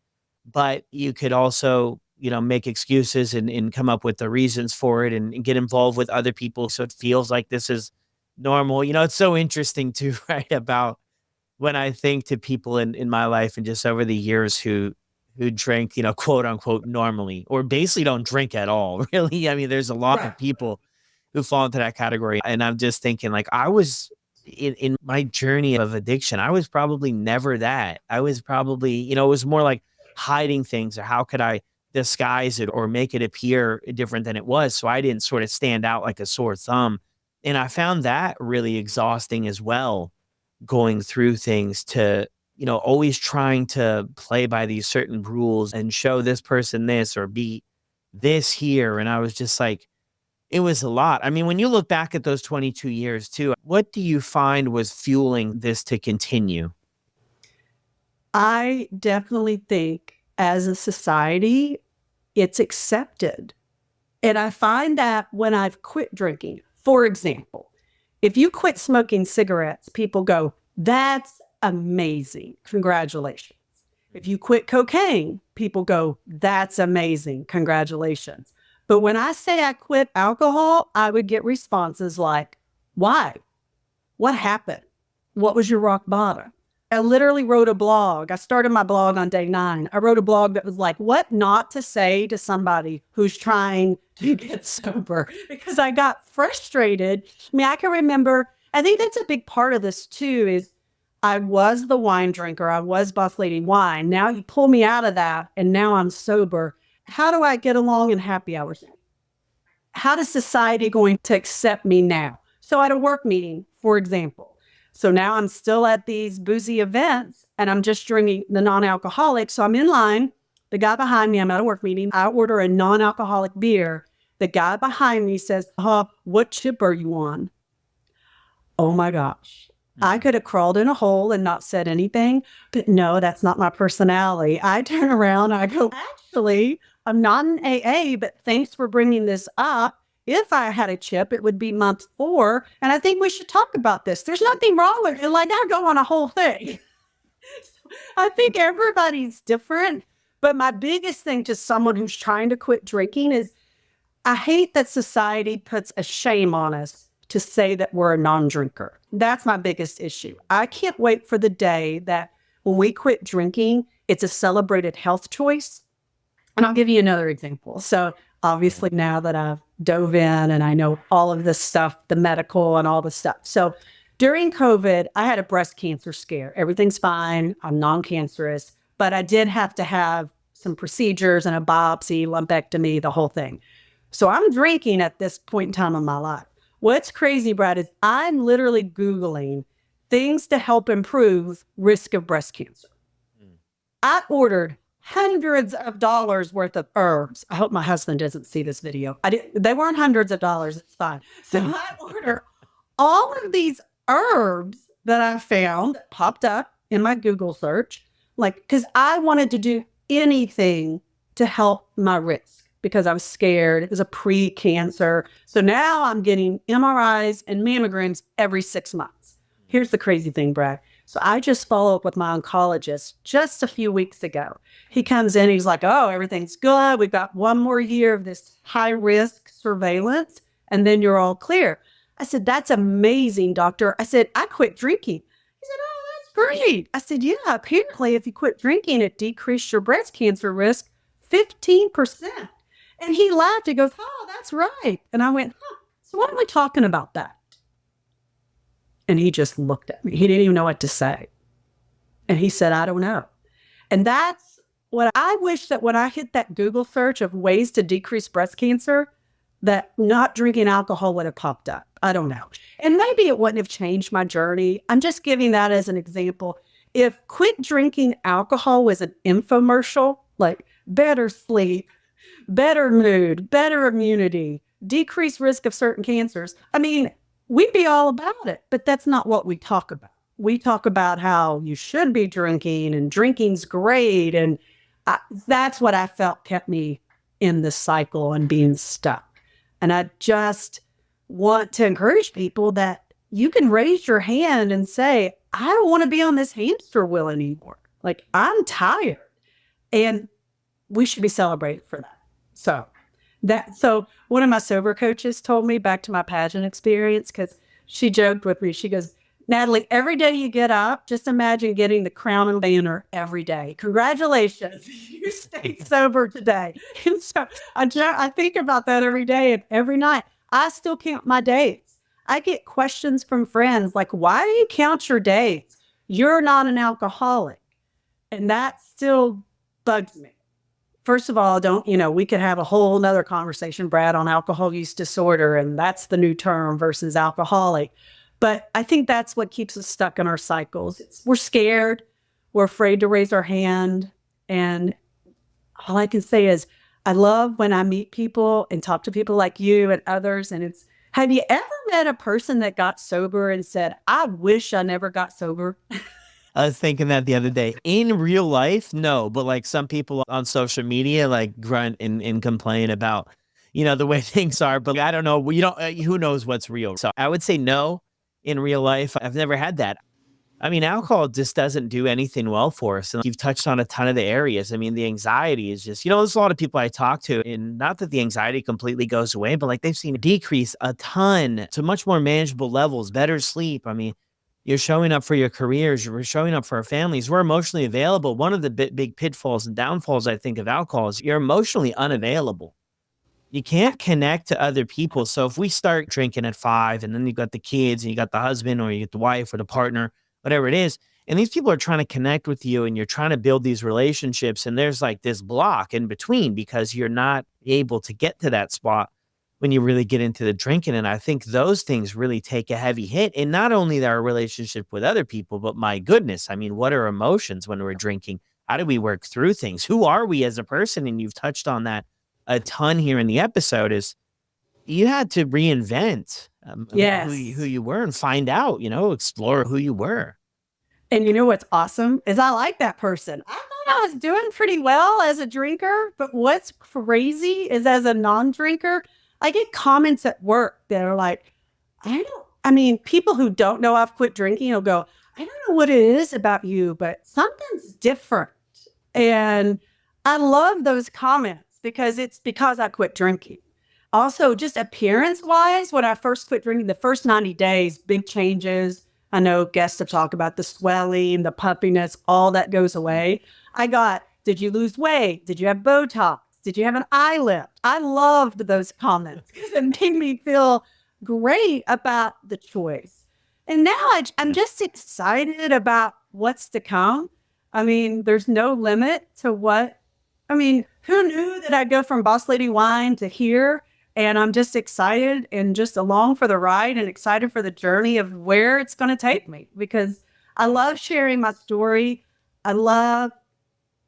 But you could also, make excuses and come up with the reasons for it and get involved with other people. So it feels like this is normal. It's so interesting too, right? About when I think to people in my life and just over the years who drink, quote unquote, normally, or basically don't drink at all. Really. I mean, there's a lot Right. of people who fall into that category. And I'm just thinking like I was in my journey of addiction, I was probably never that. I was probably, it was more like hiding things or how could I disguise it or make it appear different than it was. So I didn't sort of stand out like a sore thumb. And I found that really exhausting as well, going through things to, always trying to play by these certain rules and show this person this or be this here. And I was just like, it was a lot. I mean, when you look back at those 22 years too, what do you find was fueling this to continue? I definitely think as a society, it's accepted. And I find that when I've quit drinking, for example, if you quit smoking cigarettes, people go, "That's amazing. Congratulations." If you quit cocaine, people go, "That's amazing. Congratulations." But when I say I quit alcohol, I would get responses like, "Why? What happened? What was your rock bottom?" I literally wrote a blog. I started my blog on day 9. I wrote a blog that was like, what not to say to somebody who's trying to get sober, because I got frustrated. I mean, I can remember, I think that's a big part of this too, is I was the wine drinker. I was boss lady wine. Now you pull me out of that and now I'm sober. How do I get along in happy hours? How is society going to accept me now? So at a work meeting, for example. So now I'm still at these boozy events and I'm just drinking the non-alcoholic. So I'm in line. The guy behind me, I'm at a work meeting. I order a non-alcoholic beer. The guy behind me says, "What chip are you on?" Oh my gosh. I could have crawled in a hole and not said anything, but no, that's not my personality. I turn around, I go, "Actually, I'm not an AA, but thanks for bringing this up. If I had a chip, it would be month 4. And I think we should talk about this. There's nothing wrong with it." Like, I go on a whole thing. I think everybody's different. But my biggest thing to someone who's trying to quit drinking is I hate that society puts a shame on us to say that we're a non-drinker. That's my biggest issue. I can't wait for the day that when we quit drinking, it's a celebrated health choice. And I'll give you another example. So obviously now that I've dove in and I know all of this stuff, the medical and all the stuff. So during COVID, I had a breast cancer scare. Everything's fine. I'm non-cancerous, but I did have to have some procedures and a biopsy, lumpectomy, the whole thing. So I'm drinking at this point in time in my life. What's crazy, Brad, is I'm literally Googling things to help improve risk of breast cancer. I ordered hundreds of dollars worth of herbs. I hope my husband doesn't see this video. They weren't hundreds of dollars. It's fine. So I ordered all of these herbs that I found that popped up in my Google search, like, because I wanted to do anything to help my risk because I was scared. It was a pre-cancer. So now I'm getting MRIs and mammograms every 6 months. Here's the crazy thing, Brad. So I just followed up with my oncologist just a few weeks ago. He comes in, he's like, oh, everything's good. We've got one more year of this high risk surveillance, and then you're all clear. I said, that's amazing, doctor. I said, I quit drinking. He said, oh, that's great. I said, yeah, apparently if you quit drinking, it decreased your breast cancer risk 15%. And he laughed. He goes, oh, that's right. And I went, huh, so why are we talking about that? And he just looked at me. He didn't even know what to say. And he said, I don't know. And that's what I wish, that when I hit that Google search of ways to decrease breast cancer, that not drinking alcohol would have popped up. I don't know. And maybe it wouldn't have changed my journey. I'm just giving that as an example. If quit drinking alcohol was an infomercial, like better sleep, better mood, better immunity, decreased risk of certain cancers, I mean, we'd be all about it, but that's not what we talk about. We talk about how you should be drinking and drinking's great. And that's what I felt kept me in the cycle and being stuck. And I just want to encourage people that you can raise your hand and say, I don't want to be on this hamster wheel anymore. Like, I'm tired. And we should be celebrated for that. So one of my sober coaches told me, back to my pageant experience, because she joked with me. She goes, Natalie, every day you get up, just imagine getting the crown and banner every day. Congratulations, you stayed sober today. And so I think about that every day, and every night. I still count my days. I get questions from friends like, why do you count your days? You're not an alcoholic. And that still bugs me. First of all, we could have a whole nother conversation, Brad, on alcohol use disorder, and that's the new term versus alcoholic. But I think that's what keeps us stuck in our cycles. We're scared. We're afraid to raise our hand. And all I can say is, I love when I meet people and talk to people like you and others. And have you ever met a person that got sober and said, I wish I never got sober? I was thinking that the other day. In real life, no, but like some people on social media, like grunt and complain about, the way things are. But I don't know. Who knows what's real? So I would say no. In real life, I've never had that. I mean, alcohol just doesn't do anything well for us. And you've touched on a ton of the areas. I mean, the anxiety is just, there's a lot of people I talk to, and not that the anxiety completely goes away, but like they've seen it decrease a ton to much more manageable levels, better sleep. I mean, you're showing up for your careers, you're showing up for our families. We're emotionally available. One of the big pitfalls and downfalls, I think, of alcohol is you're emotionally unavailable. You can't connect to other people. So if we start drinking at 5 and then you got the kids and you got the husband or you get the wife or the partner, whatever it is, and these people are trying to connect with you and you're trying to build these relationships, and there's like this block in between because you're not able to get to that spot when you really get into the drinking. And I think those things really take a heavy hit. And not only our relationship with other people, but my goodness, I mean, what are emotions when we're drinking? How do we work through things? Who are we as a person? And you've touched on that a ton here in the episode. Is you had to reinvent Yes. who you were and find out, explore who you were. And you know what's awesome is I like that person. I thought I was doing pretty well as a drinker, but what's crazy is, as a non-drinker, I get comments at work that are like, people who don't know I've quit drinking will go, I don't know what it is about you, but something's different. And I love those comments because it's because I quit drinking. Also, just appearance-wise, when I first quit drinking, the first 90 days, big changes. I know guests have talked about the swelling, the puffiness, all that goes away. Did you lose weight? Did you have Botox? Did you have an eye lift? I loved those comments because it made me feel great about the choice. And now I'm just excited about what's to come. I mean, there's no limit to who knew that I'd go from Boss Lady Wine to here? And I'm just excited and just along for the ride and excited for the journey of where it's going to take me, because I love sharing my story. I love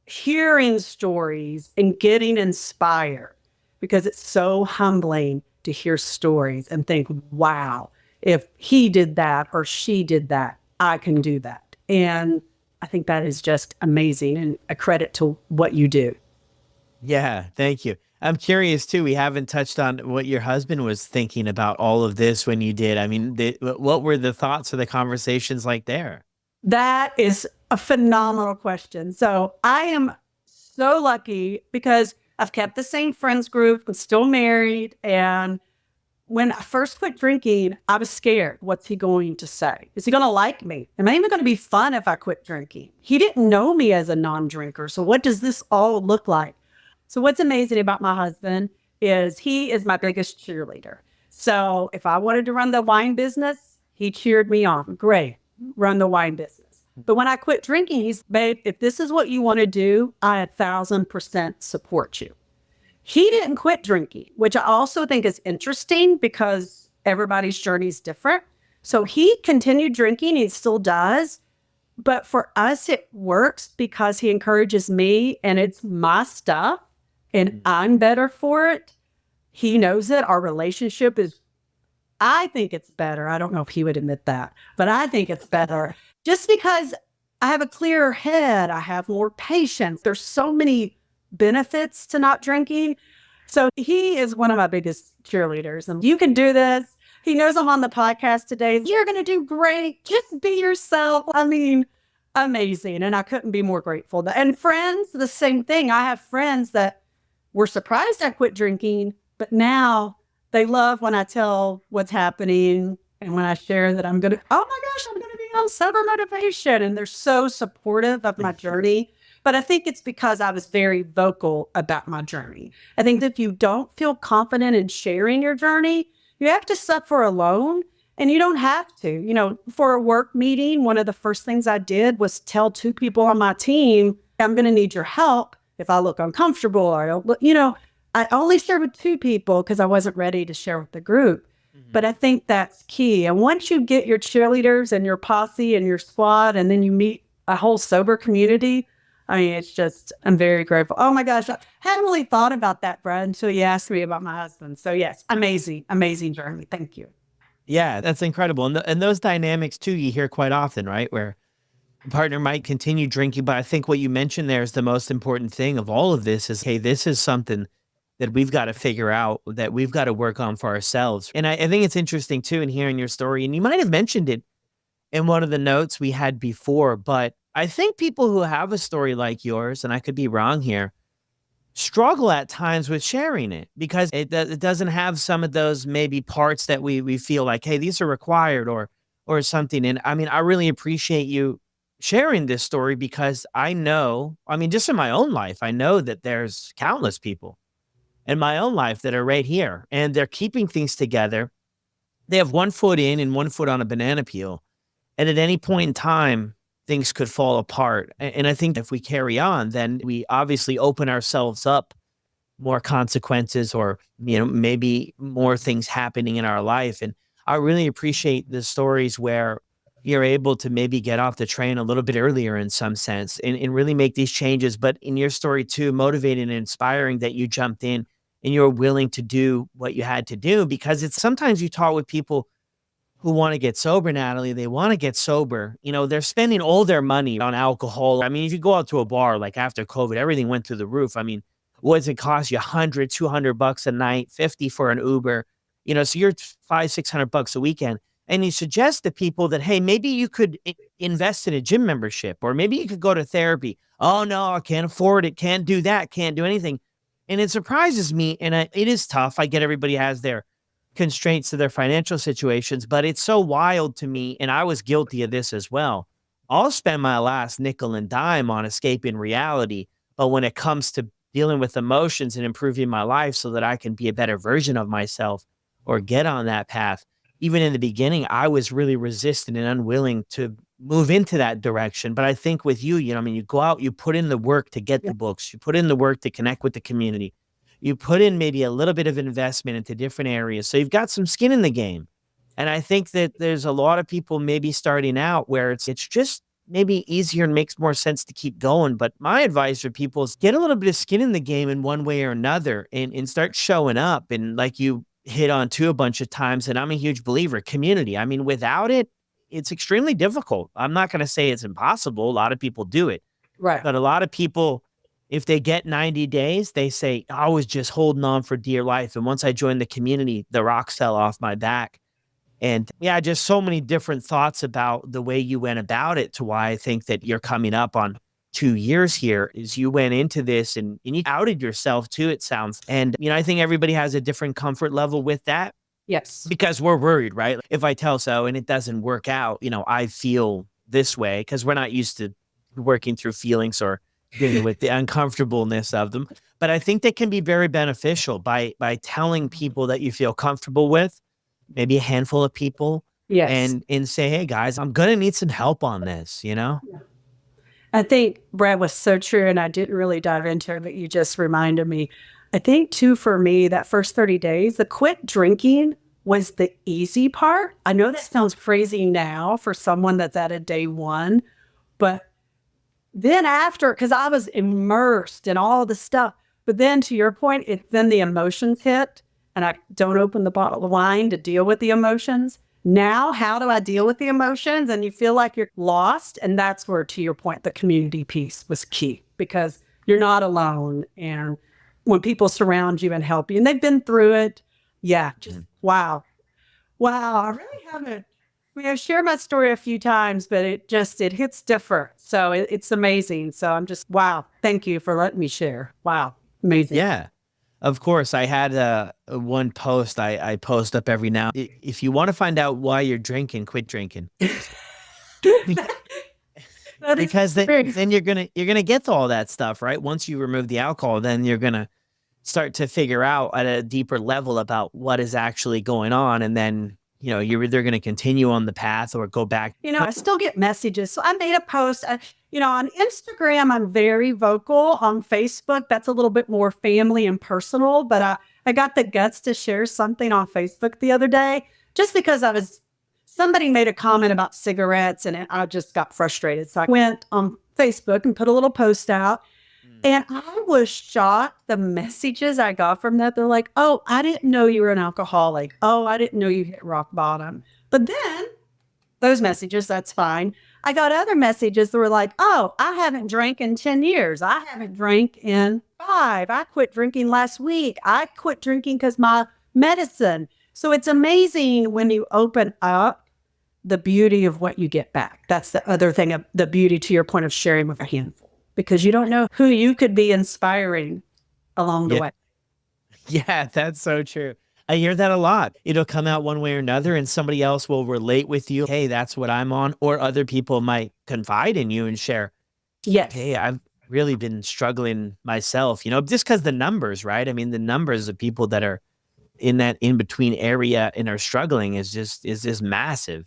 hearing stories and getting inspired, because it's so humbling to hear stories and think, wow, if he did that or she did that, I can do that. And I think that is just amazing and a credit to what you do. Yeah, thank you. I'm curious too. We haven't touched on what your husband was thinking about all of this when you did. I mean, what were the thoughts or the conversations like there? That is a phenomenal question. So I am so lucky because I've kept the same friends group. I'm still married. And when I first quit drinking, I was scared. What's he going to say? Is he going to like me? Am I even going to be fun if I quit drinking? He didn't know me as a non-drinker. So what does this all look like? So what's amazing about my husband is he is my biggest cheerleader. So if I wanted to run the wine business, he cheered me on. Great, run the wine business. But when I quit drinking, he's, babe, if this is what you want to do, I 1,000% support you. He didn't quit drinking, which I also think is interesting because everybody's journey is different. So he continued drinking, he still does. But for us, it works because he encourages me and it's my stuff and I'm better for it. He knows it. Our relationship is, I think it's better. I don't know if he would admit that, but I think it's better just because I have a clearer head. I have more patience. There's so many benefits to not drinking. So he is one of my biggest cheerleaders. And you can do this. He knows I'm on the podcast today. You're going to do great. Just be yourself. I mean, amazing. And I couldn't be more grateful. And friends, the same thing. I have friends that were surprised I quit drinking, but now they love when I tell what's happening and when I share that I'm going to, oh my gosh, I'm going to be on sober motivation. And they're so supportive of my journey. But I think it's because I was very vocal about my journey. I think that if you don't feel confident in sharing your journey, you have to suffer alone and you don't have to. You know, for a work meeting, one of the first things I did was tell 2 people on my team, I'm going to need your help if I look uncomfortable or, you know, I only shared with 2 people because I wasn't ready to share with the group. But I think that's key. And once you get your cheerleaders and your posse and your squad, and then you meet a whole sober community, I mean, it's just, I'm very grateful. Oh my gosh, I hadn't really thought about that, Brad, until you asked me about my husband. So yes, amazing, amazing journey. Thank you. Yeah, that's incredible. And those dynamics too, you hear quite often, right? Where a partner might continue drinking, but I think what you mentioned there is the most important thing of all of this is, hey, this is something that we've got to figure out, that we've got to work on for ourselves. And I think it's interesting too, in hearing your story, and you might have mentioned it in one of the notes we had before, but I think people who have a story like yours, and I could be wrong here, struggle at times with sharing it because it doesn't have some of those maybe parts that we feel like, hey, these are required or something. And I mean, I really appreciate you sharing this story because I know, I mean, just in my own life, I know that there's countless people in my own life that are right here and they're keeping things together. They have one foot in and one foot on a banana peel. And at any point in time, things could fall apart. And I think if we carry on, then we obviously open ourselves up more consequences or, you know, maybe more things happening in our life. And I really appreciate the stories where you're able to maybe get off the train a little bit earlier in some sense and really make these changes. But in your story too, motivating and inspiring that you jumped in and you're willing to do what you had to do, because it's sometimes you talk with people who want to get sober, Natalie, they want to get sober. You know, they're spending all their money on alcohol. I mean, if you go out to a bar, like after COVID, everything went through the roof. I mean, what does it cost you? 100, $200 a night, 50 for an Uber, you know, so you're 500, $600 a weekend. And you suggest to people that, hey, maybe you could invest in a gym membership, or maybe you could go to therapy. Oh no, I can't afford it. Can't do that. Can't do anything. And it surprises me. And it is tough. I get everybody has their constraints to their financial situations, but it's so wild to me. And I was guilty of this as well. I'll spend my last nickel and dime on escaping reality. But when it comes to dealing with emotions and improving my life so that I can be a better version of myself or get on that path, even in the beginning, I was really resistant and unwilling to move into that direction. But I think with you, you know, I mean, you go out, you put in the work to get the books, you put in the work to connect with the community. You put in maybe a little bit of investment into different areas. So you've got some skin in the game. And I think that there's a lot of people maybe starting out where it's just maybe easier and makes more sense to keep going. But my advice for people is get a little bit of skin in the game in one way or another and start showing up. And like you hit on too a bunch of times, and I'm a huge believer, community. I mean, without it, it's extremely difficult. I'm not going to say it's impossible. A lot of people do it. Right. But a lot of people, if they get 90 days, they say, I was just holding on for dear life. And once I joined the community, the rocks fell off my back. And yeah, just so many different thoughts about the way you went about it to why I think that you're coming up on 2 years here is you went into this and you outed yourself too, it sounds. And, I think everybody has a different comfort level with that Yes. because we're worried, right? If I tell so and it doesn't work out, I feel this way because we're not used to working through feelings or dealing with the uncomfortableness of them. But I think they can be very beneficial by telling people that you feel comfortable with, maybe a handful of people, Yes. and say, hey guys, I'm gonna need some help on this, I think Brad was so true, and I didn't really dive into it, but you just reminded me. I think too, for me, that first 30 days, the quit drinking was the easy part. I know that sounds crazy now for someone that's at a day one, but then after, because I was immersed in all the stuff, but then to your point, then the emotions hit, and I don't open the bottle of wine to deal with the emotions. Now, how do I deal with the emotions? And you feel like you're lost. And that's where, to your point, the community piece was key because you're not alone. And when people surround you and help you, and they've been through it, yeah, just wow. Wow. I really haven't. I've shared my story a few times, but it hits different. So it's amazing. So I'm just, wow. Thank you for letting me share. Wow. Amazing. Yeah. Of course, I had one post I post up every now. If you want to find out why you're drinking, quit drinking. Because then you're gonna get to all that stuff, right? Once you remove the alcohol, then you're gonna start to figure out at a deeper level about what is actually going on, and then you're either gonna continue on the path or go back. I still get messages. So I made a post. On Instagram, I'm very vocal. On Facebook, that's a little bit more family and personal. But I got the guts to share something on Facebook the other day, just because somebody made a comment about cigarettes and I just got frustrated. So I went on Facebook and put a little post out. And I was shocked the messages I got from that. They're like, oh, I didn't know you were an alcoholic. Oh, I didn't know you hit rock bottom. But then those messages, that's fine. I got other messages that were like, oh, I haven't drank in 10 years. I haven't drank in 5. I quit drinking last week. I quit drinking because my medicine. So it's amazing when you open up the beauty of what you get back. That's the other thing, of the beauty to your point of sharing with a handful, because you don't know who you could be inspiring along the way. Yeah, that's so true. I hear that a lot. It'll come out one way or another and somebody else will relate with you. Hey, that's what I'm on. Or other people might confide in you and share, Yes. hey, I've really been struggling myself, just because the numbers, right? I mean, the numbers of people that are in that in-between area and are struggling is just massive,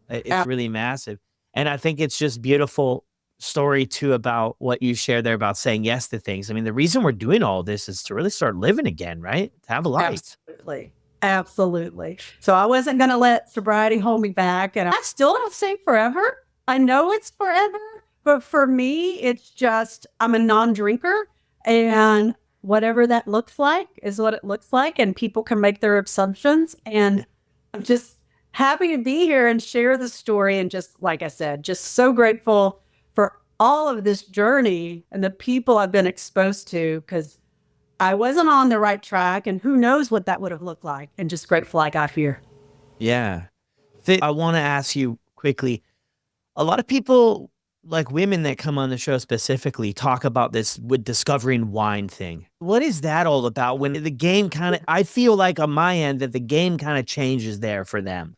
it's really massive. And I think it's just beautiful story too about what you shared there about saying yes to things. I mean, the reason we're doing all this is to really start living again, right? To have a life. Absolutely. So I wasn't going to let sobriety hold me back. And I still don't say forever. I know it's forever, but for me, it's just, I'm a non-drinker, and whatever that looks like is what it looks like. And people can make their assumptions. And I'm just happy to be here and share the story. And just, like I said, just so grateful for all of this journey and the people I've been exposed to, because I wasn't on the right track, and who knows what that would have looked like, and just grateful I got here. Yeah. I want to ask you quickly, a lot of people, like women that come on the show specifically, talk about this with discovering wine thing. What is that all about when the game I feel like on my end that the game kind of changes there for them?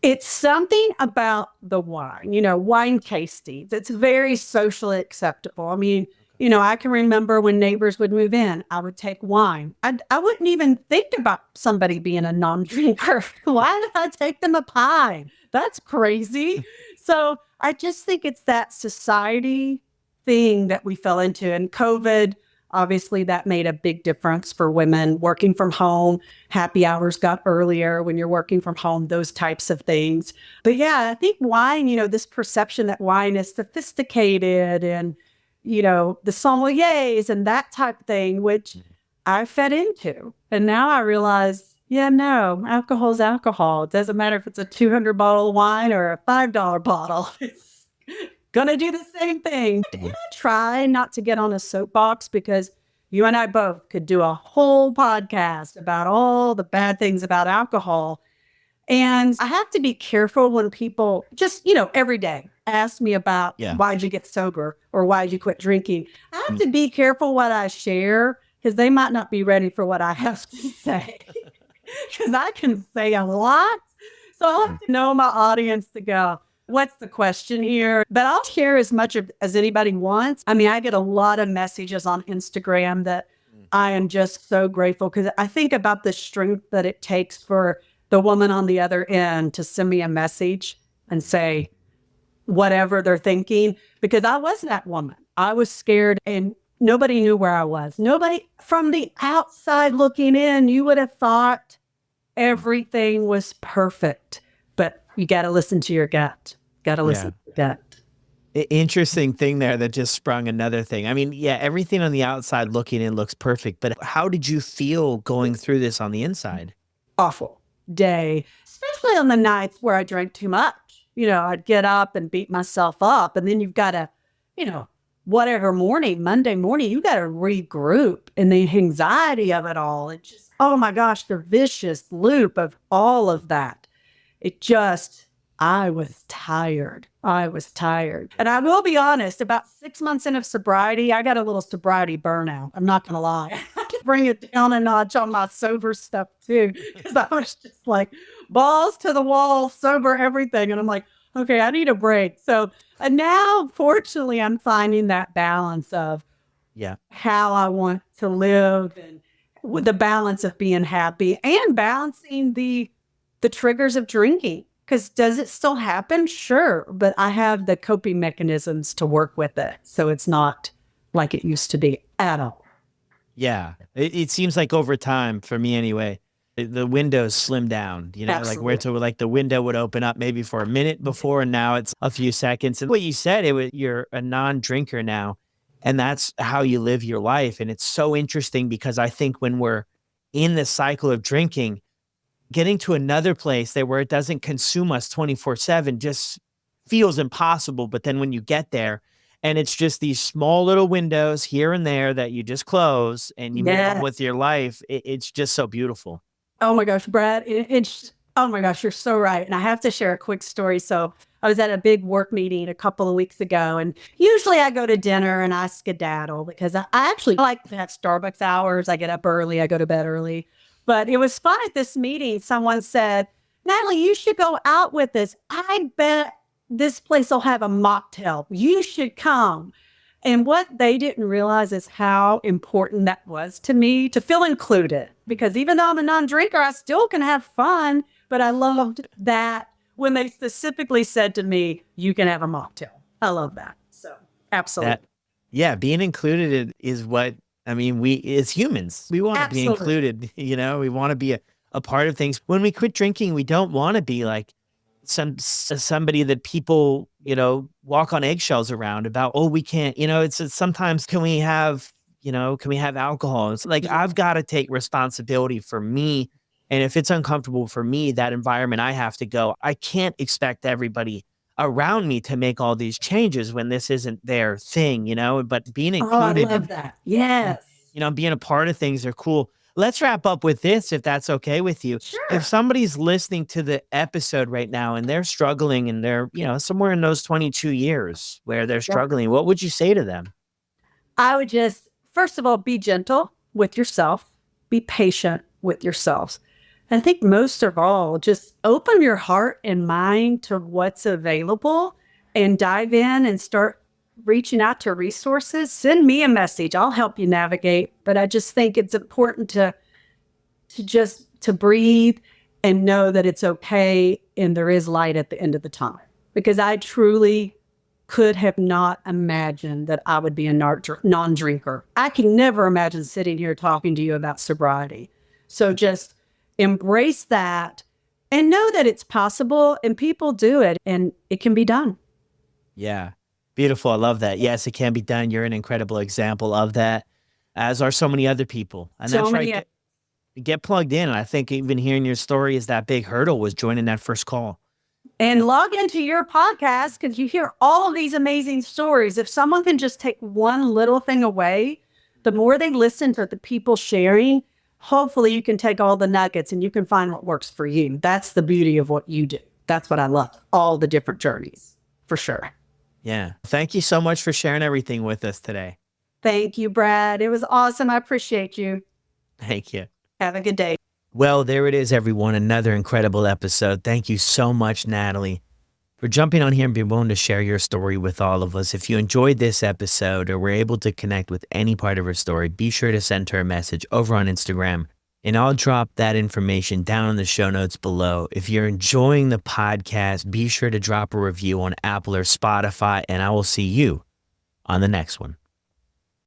It's something about the wine, wine tastings. It's very socially acceptable. I mean, I can remember when neighbors would move in, I would take wine. I wouldn't even think about somebody being a non-drinker. Why did I take them a pie? That's crazy. So I just think it's that society thing that we fell into. And COVID, obviously, that made a big difference for women working from home. Happy hours got earlier when you're working from home, those types of things. But yeah, I think wine, this perception that wine is sophisticated and, the sommeliers and that type of thing, which I fed into. And now I realize, yeah, no, alcohol is alcohol. It doesn't matter if it's a 200 bottle of wine or a $5 bottle. It's going to do the same thing. And I try not to get on a soapbox, because you and I both could do a whole podcast about all the bad things about alcohol. And I have to be careful when people just, every day ask me about why'd you get sober or why'd you quit drinking. I have to be careful what I share because they might not be ready for what I have to say because I can say a lot. So I have to know my audience to go, what's the question here? But I'll share as much as anybody wants. I mean, I get a lot of messages on Instagram that I am just so grateful because I think about the strength that it takes for the woman on the other end to send me a message and say whatever they're thinking, because I was that woman. I was scared and nobody knew where I was. Nobody from the outside looking in, you would have thought everything was perfect, but you got to listen to your gut. Got to listen to your gut. Interesting thing there that just sprung another thing. I mean, everything on the outside looking in looks perfect, but how did you feel going through this on the inside? Awful day, especially on the nights where I drank too much. I'd get up and beat myself up, and then you've got to, whatever Monday morning, you got to regroup, and the anxiety of it all, and just, oh my gosh, the vicious loop of all of that. I was tired. And I will be honest, about 6 months into sobriety, I got a little sobriety burnout. I'm not going to lie. I could bring it down a notch on my sober stuff too. Because I was just like balls to the wall, sober everything. And I'm like, okay, I need a break. So now, fortunately, I'm finding that balance of how I want to live and with the balance of being happy and balancing the triggers of drinking. Because does it still happen? Sure. But I have the coping mechanisms to work with it. So it's not like it used to be at all. Yeah. It seems like over time, for me anyway, the windows slim down, Absolutely. like where to like the window would open up maybe for a minute before, and now it's a few seconds. And what you said, you're a non-drinker now, and that's how you live your life. And it's so interesting because I think when we're in the cycle of drinking, getting to another place where it doesn't consume us 24/7 just feels impossible. But then when you get there and it's just these small little windows here and there that you just close and you move on with your life, it's just so beautiful. Oh my gosh, Brad, oh my gosh, you're so right. And I have to share a quick story. So I was at a big work meeting a couple of weeks ago, and usually I go to dinner and I skedaddle because I actually like to have Starbucks hours. I get up early, I go to bed early. But it was fun at this meeting. Someone said, Natalie, you should go out with us. I bet this place will have a mocktail. You should come. And what they didn't realize is how important that was to me to feel included. Because even though I'm a non-drinker, I still can have fun. But I loved that when they specifically said to me, you can have a mocktail. I love that. So absolutely. Being included is what, I mean, we as humans, we want to be included, we want to be a part of things. When we quit drinking, we don't want to be like somebody that people, walk on eggshells around about, oh, we can't, it's sometimes can we have alcohol? It's like, I've got to take responsibility for me. And if it's uncomfortable for me, that environment, I have to go. I can't expect everybody around me to make all these changes when this isn't their thing, but being included. Oh, I love that. Yes. Being a part of things are cool. Let's wrap up with this, if that's okay with you. Sure. If somebody's listening to the episode right now and they're struggling and they're, somewhere in those 22 years where they're struggling, what would you say to them? I would just, first of all, be gentle with yourself, be patient with yourselves. I think most of all, just open your heart and mind to what's available and dive in and start reaching out to resources. Send me a message. I'll help you navigate. But I just think it's important to breathe and know that it's okay and there is light at the end of the tunnel. Because I truly could have not imagined that I would be a non-drinker. I can never imagine sitting here talking to you about sobriety. So just embrace that and know that it's possible and people do it and it can be done. Yeah. Beautiful. I love that. Yes, it can be done. You're an incredible example of that, as are so many other people. And so that's right. Get plugged in. And I think even hearing your story is that big hurdle was joining that first call. And log into your podcast because you hear all of these amazing stories. If someone can just take one little thing away, the more they listen to the people sharing, hopefully you can take all the nuggets and you can find what works for you. That's the beauty of what you do. That's what I love. All the different journeys, for sure. Yeah. Thank you so much for sharing everything with us today. Thank you, Brad. It was awesome. I appreciate you. Thank you. Have a good day. Well, there it is, everyone. Another incredible episode. Thank you so much, Natalie, for jumping on here and being willing to share your story with all of us. If you enjoyed this episode or were able to connect with any part of her story, be sure to send her a message over on Instagram, and I'll drop that information down in the show notes below. If you're enjoying the podcast, be sure to drop a review on Apple or Spotify, and I will see you on the next one.